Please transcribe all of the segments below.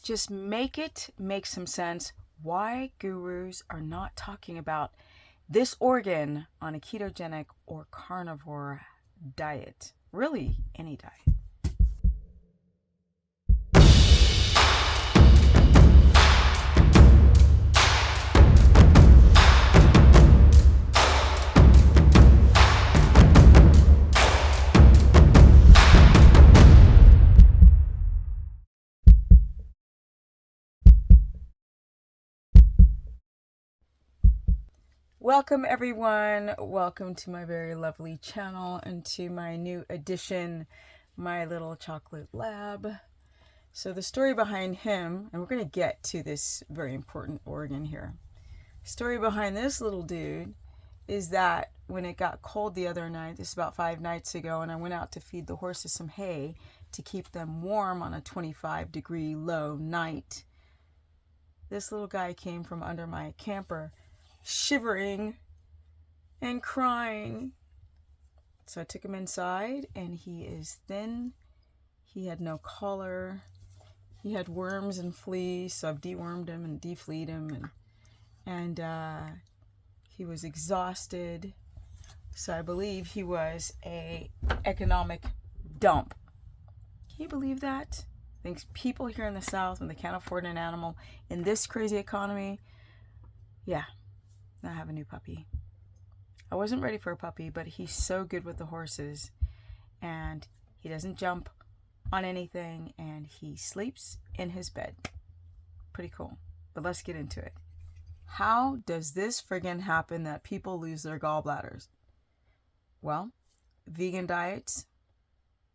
just make some sense why gurus are not talking about this organ on a ketogenic or carnivore diet. Really, any diet. Welcome everyone, welcome to my very lovely channel and to my new addition, my little chocolate lab. So the story behind him, and we're going to get to this very important organ here. The story behind this little dude is that when it got cold the other night, this is about 5 nights ago, and I went out to feed the horses some hay to keep them warm on a 25-degree low night. This little guy came from under my camper, shivering and crying. So I took him inside, and he is thin. He had no color. He had worms and fleas, so I've dewormed him and defleed him, and he was exhausted. So I believe he was a economic dump. Can you believe that? I think people here in the South, when they can't afford an animal in this crazy economy, yeah. I have a new puppy. I wasn't ready for a puppy, but he's so good with the horses, and he doesn't jump on anything, and he sleeps in his bed. Pretty cool. But let's get into it. How does this friggin' happen that people lose their gallbladders? Well, vegan diets,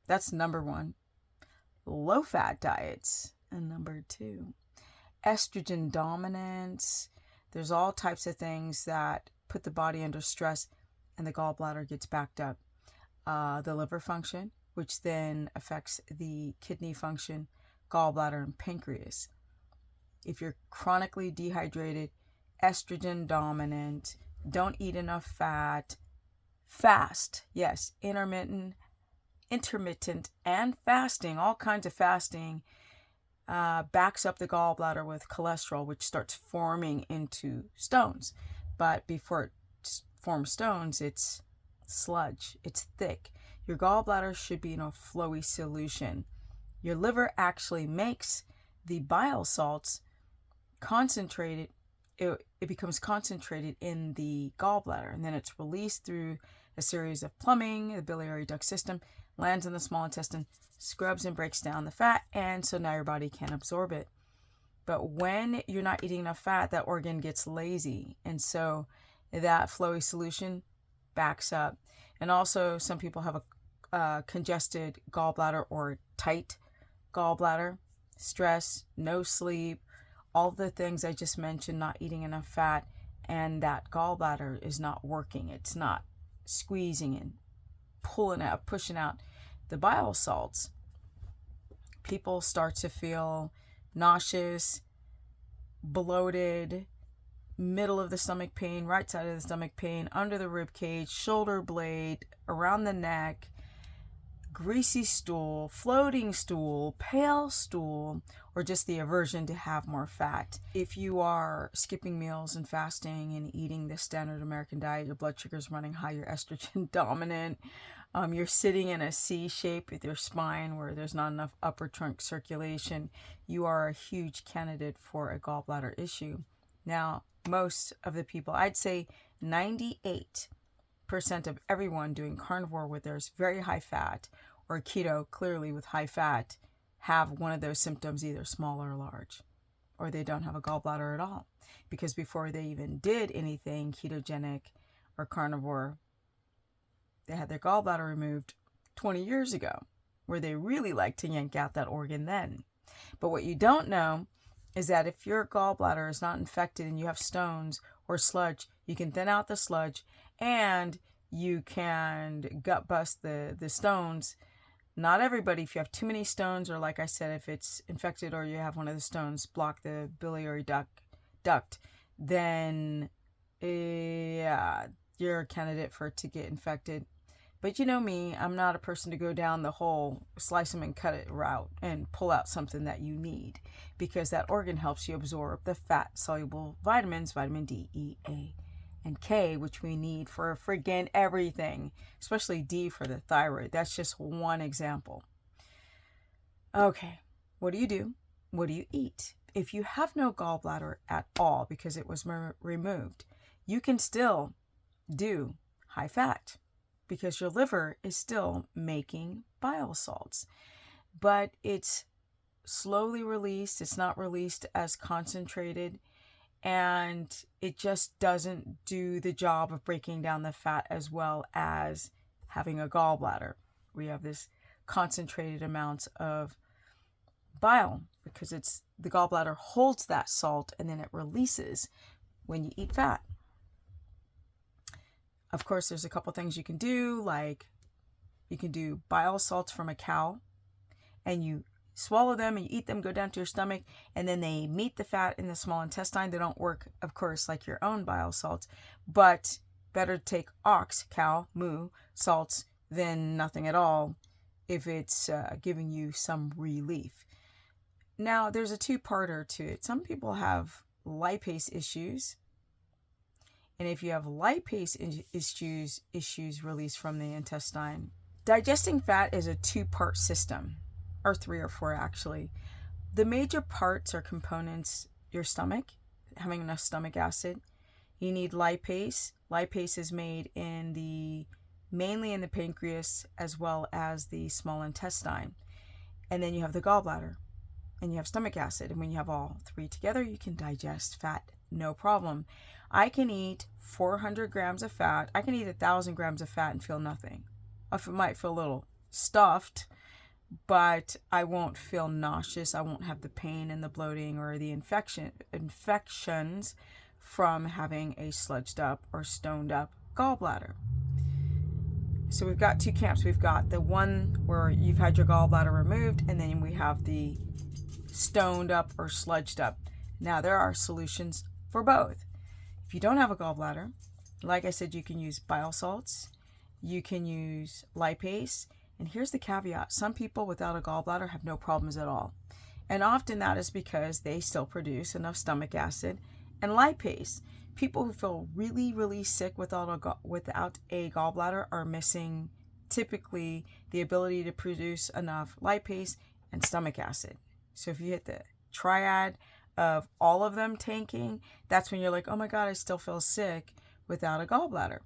that's number one. Low-fat diets, and number two. Estrogen dominance. There's all types of things that put the body under stress, and the gallbladder gets backed up. The liver function, which then affects the kidney function, gallbladder, and pancreas. If you're chronically dehydrated, estrogen dominant, don't eat enough fat, fast, yes, intermittent, and fasting, all kinds of fasting, backs up the gallbladder with cholesterol, which starts forming into stones. But before it forms stones, it's sludge. It's thick. Your gallbladder should be in a flowy solution. Your liver actually makes the bile salts concentrated. It becomes concentrated in the gallbladder, and then it's released through a series of plumbing, the biliary duct system, lands in the small intestine, scrubs and breaks down the fat, and so now your body can absorb it. But when you're not eating enough fat, that organ gets lazy, and so that flowy solution backs up. And also, some people have a congested gallbladder or tight gallbladder, stress, no sleep, all the things I just mentioned, not eating enough fat, and that gallbladder is not working. It's not squeezing and pulling out, pushing out the bile salts. People start to feel nauseous, bloated, middle of the stomach pain, right side of the stomach pain, under the rib cage, shoulder blade, around the neck, greasy stool, floating stool, pale stool, or just the aversion to have more fat. If you are skipping meals and fasting and eating the standard American diet, your blood sugar is running high, you're estrogen dominant, you're sitting in a C shape with your spine where there's not enough upper trunk circulation, you are a huge candidate for a gallbladder issue. Now, most of the people, I'd say 98% of everyone doing carnivore where there's very high fat, or keto clearly with high fat, have one of those symptoms, either small or large, or they don't have a gallbladder at all. Because before they even did anything ketogenic or carnivore, they had their gallbladder removed 20 years ago, where they really like to yank out that organ then. But what you don't know is that if your gallbladder is not infected and you have stones or sludge, you can thin out the sludge and you can gut bust the stones. Not everybody, if you have too many stones, or like I said, if it's infected or you have one of the stones block the biliary duct, then yeah, you're a candidate for it to get infected. But you know me, I'm not a person to go down the whole slice them and cut it route and pull out something that you need, because that organ helps you absorb the fat-soluble vitamins, vitamin D, E, A, and K, which we need for friggin' everything, especially D for the thyroid. That's just one example. Okay, what do you do? What do you eat? If you have no gallbladder at all because it was removed, you can still do high fat because your liver is still making bile salts, but it's slowly released. It's not released as concentrated, and it just doesn't do the job of breaking down the fat as well as having a gallbladder. We have this concentrated amounts of bile because the gallbladder holds that salt and then it releases when you eat fat. Of course, there's a couple things you can do, like you can do bile salts from a cow and you swallow them and you eat them, go down to your stomach, and then they meet the fat in the small intestine. They don't work, of course, like your own bile salts, but better to take ox, cow, moo salts than nothing at all if it's giving you some relief. Now, there's a two-parter to it. Some people have lipase issues, and if you have lipase issues released from the intestine, digesting fat is a two-part system, or three or four actually. The major parts or components, your stomach, having enough stomach acid. You need lipase. Lipase is made mainly in the pancreas as well as the small intestine. And then you have the gallbladder and you have stomach acid. And when you have all three together, you can digest fat, no problem. I can eat 400 grams of fat. I can eat 1,000 grams of fat and feel nothing. I might feel a little stuffed, but I won't feel nauseous. I won't have the pain and the bloating or the infections from having a sludged up or stoned up gallbladder. So we've got two camps. We've got the one where you've had your gallbladder removed, and then we have the stoned up or sludged up. Now there are solutions for both. If you don't have a gallbladder, like I said, you can use bile salts, you can use lipase, and here's the caveat. Some people without a gallbladder have no problems at all. And often that is because they still produce enough stomach acid and lipase. People who feel really, really sick without a gallbladder are missing typically the ability to produce enough lipase and stomach acid. So if you hit the triad of all of them tanking, that's when you're like, oh my God, I still feel sick without a gallbladder.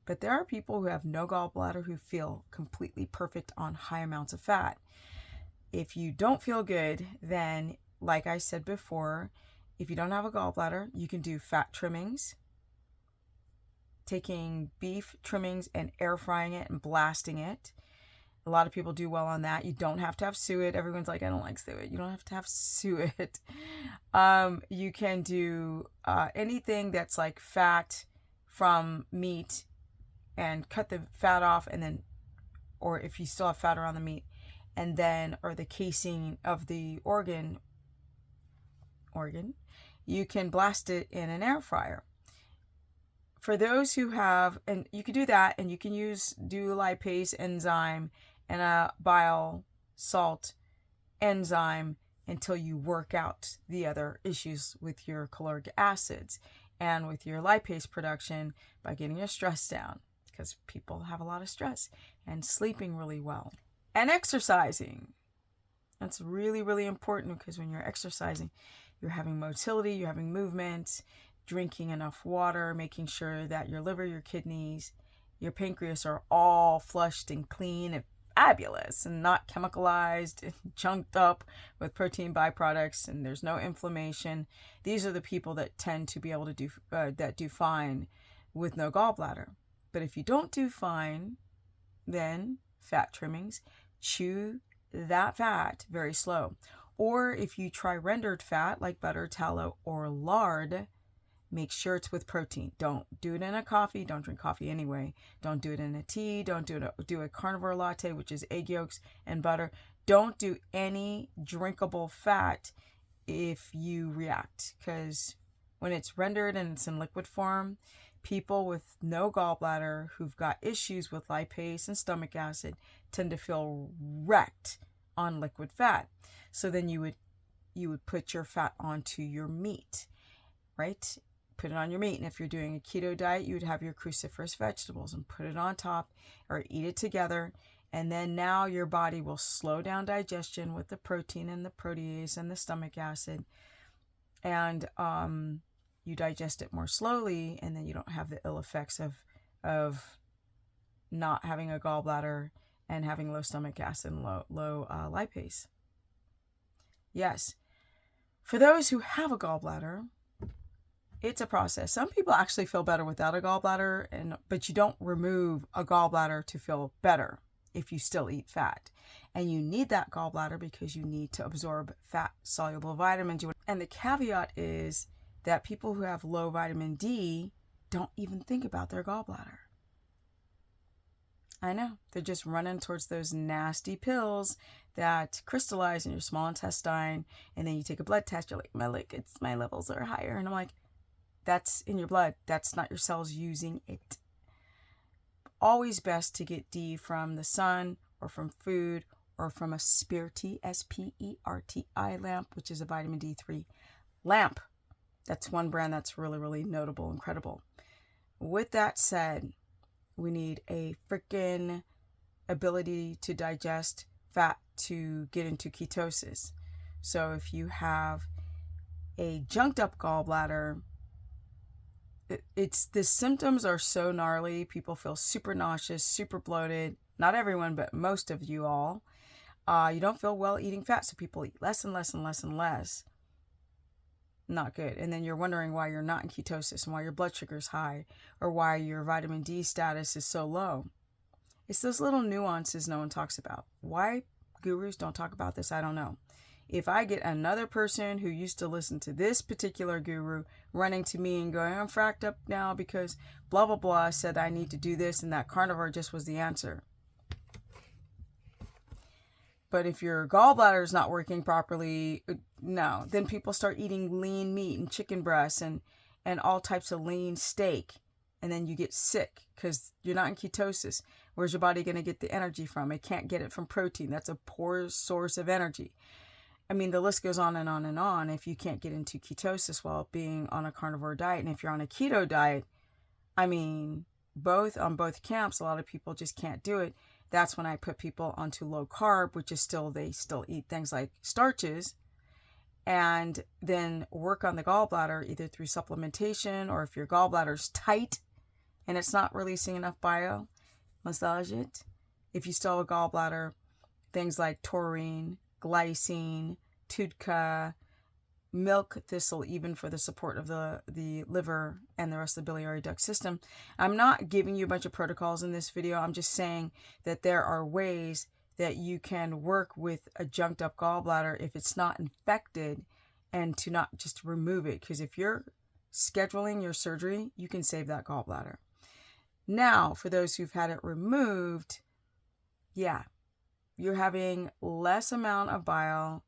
But there are people who have no gallbladder who feel completely perfect on high amounts of fat. If you don't feel good, then like I said before, if you don't have a gallbladder, you can do fat trimmings, taking beef trimmings and air frying it and blasting it. A lot of people do well on that. You don't have to have suet. Everyone's like, I don't like suet. You don't have to have suet. You can do anything that's like fat from meat and cut the fat off, and then, or if you still have fat around the meat, and then, or the casing of the organ, you can blast it in an air fryer. For those who have, and you can do that, and you can do lipase enzyme and a bile salt enzyme until you work out the other issues with your caloric acids and with your lipase production by getting your stress down, because people have a lot of stress, and sleeping really well and exercising. That's really, really important, because when you're exercising, you're having motility, you're having movement, drinking enough water, making sure that your liver, your kidneys, your pancreas are all flushed and clean and fabulous and not chemicalized and chunked up with protein byproducts, and there's no inflammation. These are the people that tend to be able to do fine with no gallbladder. But if you don't do fine, then fat trimmings, chew that fat very slow. Or if you try rendered fat like butter, tallow, or lard, make sure it's with protein. Don't do it in a coffee. Don't drink coffee anyway. Don't do it in a tea. Don't do a carnivore latte, which is egg yolks and butter. Don't do any drinkable fat if you react, because when it's rendered and it's in liquid form, People with no gallbladder who've got issues with lipase and stomach acid tend to feel wrecked on liquid fat. So then you would put your fat onto your meat, right? Put it on your meat. And if you're doing a keto diet, you would have your cruciferous vegetables and put it on top or eat it together. And then now your body will slow down digestion with the protein and the protease and the stomach acid. And you digest it more slowly, and then you don't have the ill effects of not having a gallbladder and having low stomach acid and low lipase. Yes. For those who have a gallbladder, it's a process. Some people actually feel better without a gallbladder, but you don't remove a gallbladder to feel better if you still eat fat. And you need that gallbladder because you need to absorb fat-soluble vitamins. And the caveat is that people who have low vitamin D don't even think about their gallbladder. I know. They're just running towards those nasty pills that crystallize in your small intestine. And then you take a blood test. You're like, my levels are higher. And I'm like, that's in your blood. That's not your cells using it. Always best to get D from the sun or from food or from a Sperti, S-P-E-R-T-I lamp, which is a vitamin D3 lamp. That's one brand that's really, really notable, incredible. With that said, we need a freaking ability to digest fat to get into ketosis. So if you have a junked up gallbladder, the symptoms are so gnarly. People feel super nauseous, super bloated. Not everyone, but most of you all. You don't feel well eating fat, so people eat less and less and less and less. Not good. And then you're wondering why you're not in ketosis and why your blood sugar is high or why your vitamin D status is so low. It's those little nuances no one talks about. Why gurus don't talk about this, I don't know. If I get another person who used to listen to this particular guru running to me and going, I'm fracked up now because blah, blah, blah said I need to do this and that carnivore just was the answer. But if your gallbladder is not working properly, no, then people start eating lean meat and chicken breasts and all types of lean steak. And then you get sick because you're not in ketosis. Where's your body going to get the energy from? It can't get it from protein. That's a poor source of energy. I mean, the list goes on and on and on if you can't get into ketosis while being on a carnivore diet. And if you're on a keto diet, I mean, on both camps, a lot of people just can't do it. That's when I put people onto low carb, which is they still eat things like starches, and then work on the gallbladder either through supplementation or if your gallbladder's tight and it's not releasing enough bile, massage it. If you still have a gallbladder, things like taurine, glycine, TUDCA, milk thistle, even for the support of the liver and the rest of the biliary duct system. I'm not giving you a bunch of protocols in this video. I'm just saying that there are ways that you can work with a junked up gallbladder if it's not infected and to not just remove it. Because if you're scheduling your surgery, you can save that gallbladder. Now, for those who've had it removed, yeah, you're having less amount of bile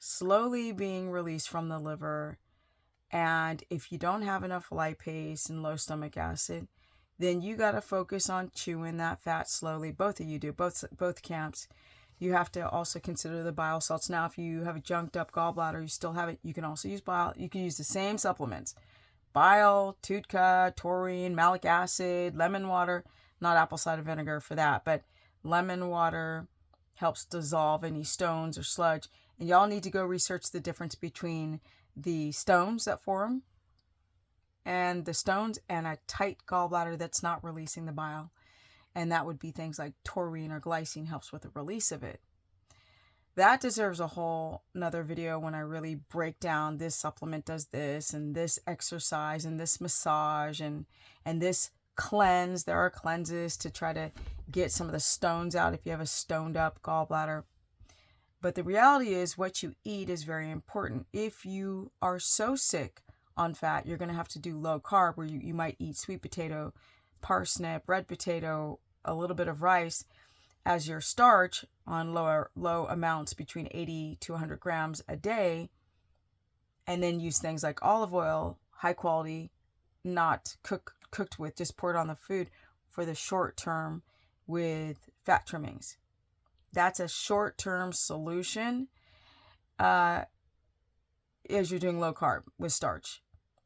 slowly being released from the liver. And if you don't have enough lipase and low stomach acid, then you got to focus on chewing that fat slowly. Both of you do, both camps. You have to also consider the bile salts. Now, if you have a junked up gallbladder, you still have it, you can also use bile. You can use the same supplements. Bile, TUDCA, taurine, malic acid, lemon water, not apple cider vinegar for that, but lemon water helps dissolve any stones or sludge. And y'all need to go research the difference between the stones that form and the stones and a tight gallbladder that's not releasing the bile. And that would be things like taurine or glycine helps with the release of it. That deserves a whole another video when I really break down this supplement does this and this exercise and this massage and this cleanse. There are cleanses to try to get some of the stones out if you have a stoned up gallbladder. But the reality is what you eat is very important. If you are so sick on fat, you're going to have to do low carb where you might eat sweet potato, parsnip, red potato, a little bit of rice as your starch on low amounts between 80 to 100 grams a day. And then use things like olive oil, high quality, not cooked with, just pour it on the food for the short term with fat trimmings. That's a short-term solution as you're doing low carb with starch.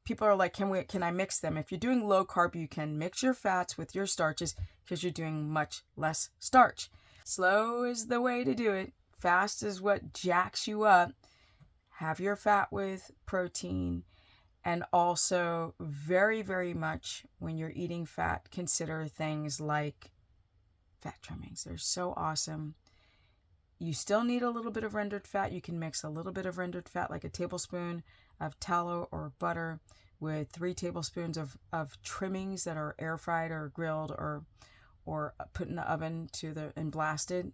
People are like, can I mix them? If you're doing low carb, you can mix your fats with your starches because you're doing much less starch. Slow is the way to do it. Fast is what jacks you up. Have your fat with protein. And also, very, very much when you're eating fat, consider things like fat trimmings. They're so awesome. You still need a little bit of rendered fat. You can mix a little bit of rendered fat, like a tablespoon of tallow or butter with 3 tablespoons of trimmings that are air fried or grilled or put in the oven and blasted.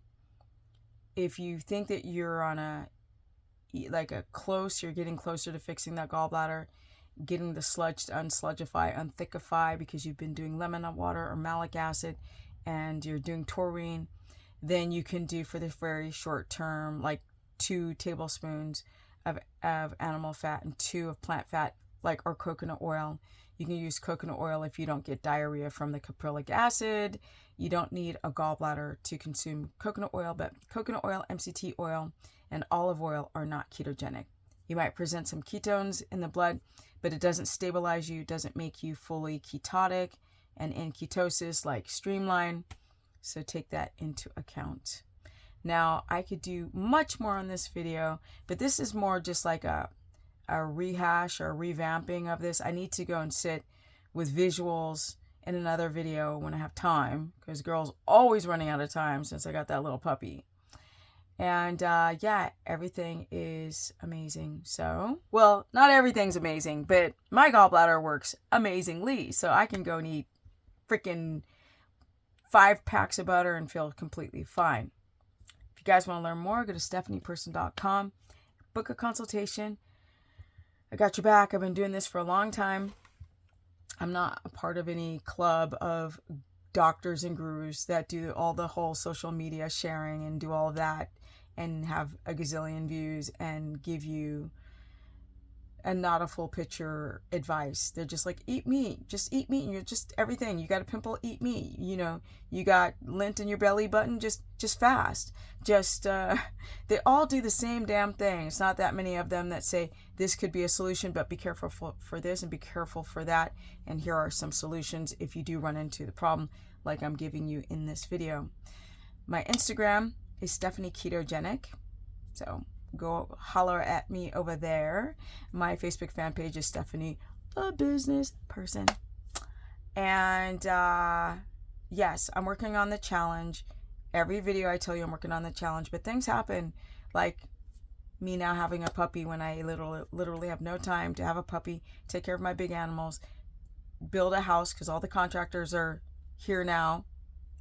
If you think that you're on you're getting closer to fixing that gallbladder, getting the sludge to unsludgify, unthicify because you've been doing lemon water or malic acid and you're doing taurine, then you can do for the very short term, like 2 tablespoons of animal fat and 2 of plant fat, or coconut oil. You can use coconut oil if you don't get diarrhea from the caprylic acid. You don't need a gallbladder to consume coconut oil, but coconut oil, MCT oil, and olive oil are not ketogenic. You might present some ketones in the blood, but it doesn't stabilize you, doesn't make you fully ketotic and in ketosis like streamline. So take that into account. Now, I could do much more on this video, but this is more just like a rehash or revamping of this. I need to go and sit with visuals in another video when I have time, because girl's always running out of time since I got that little puppy. And yeah, everything is amazing. So, well, not everything's amazing, but my gallbladder works amazingly. So I can go and eat freaking 5 packs of butter and feel completely fine. If you guys want to learn more, go to stephanieperson.com, book a consultation. I got your back. I've been doing this for a long time. I'm not a part of any club of doctors and gurus that do all the whole social media sharing and do all of that and have a gazillion views and give you not a full picture advice. They're just like, eat meat, just eat meat, and you're just everything. You got a pimple, eat meat. You know, you got lint in your belly button, just fast. They all do the same damn thing. It's not that many of them that say this could be a solution, but be careful for this and be careful for that. And here are some solutions if you do run into the problem like I'm giving you in this video. My Instagram is Stephanie Ketogenic. So go holler at me over there. My Facebook fan page is Stephanie, the business person. And yes, I'm working on the challenge. Every video I tell you I'm working on the challenge, but things happen, like me now having a puppy when I literally have no time to have a puppy, take care of my big animals, build a house because all the contractors are here now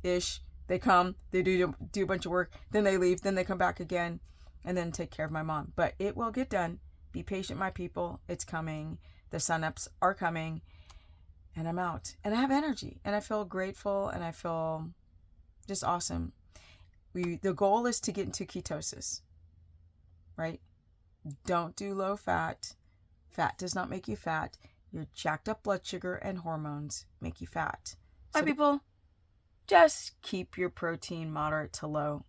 ish. They come, they do a bunch of work, then they leave, then they come back again, and then take care of my mom. But it will get done. Be patient, my people. It's coming. The sun-ups are coming. And I'm out. And I have energy. And I feel grateful. And I feel just awesome. The goal is to get into ketosis. Right? Don't do low fat. Fat does not make you fat. Your jacked up blood sugar and hormones make you fat. So my people, just keep your protein moderate to low.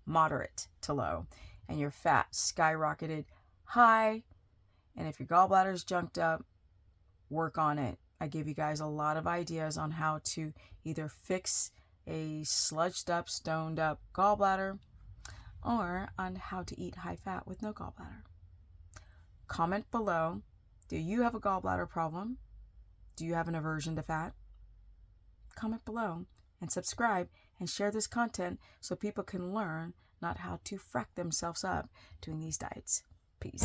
And your fat skyrocketed high. And if your gallbladder's junked up, work on it. I give you guys a lot of ideas on how to either fix a sludged up, stoned up gallbladder or on how to eat high fat with no gallbladder. Comment below. Do you have a gallbladder problem? Do you have an aversion to fat? Comment below and subscribe and share this content so people can learn not how to frack themselves up doing these diets. Peace.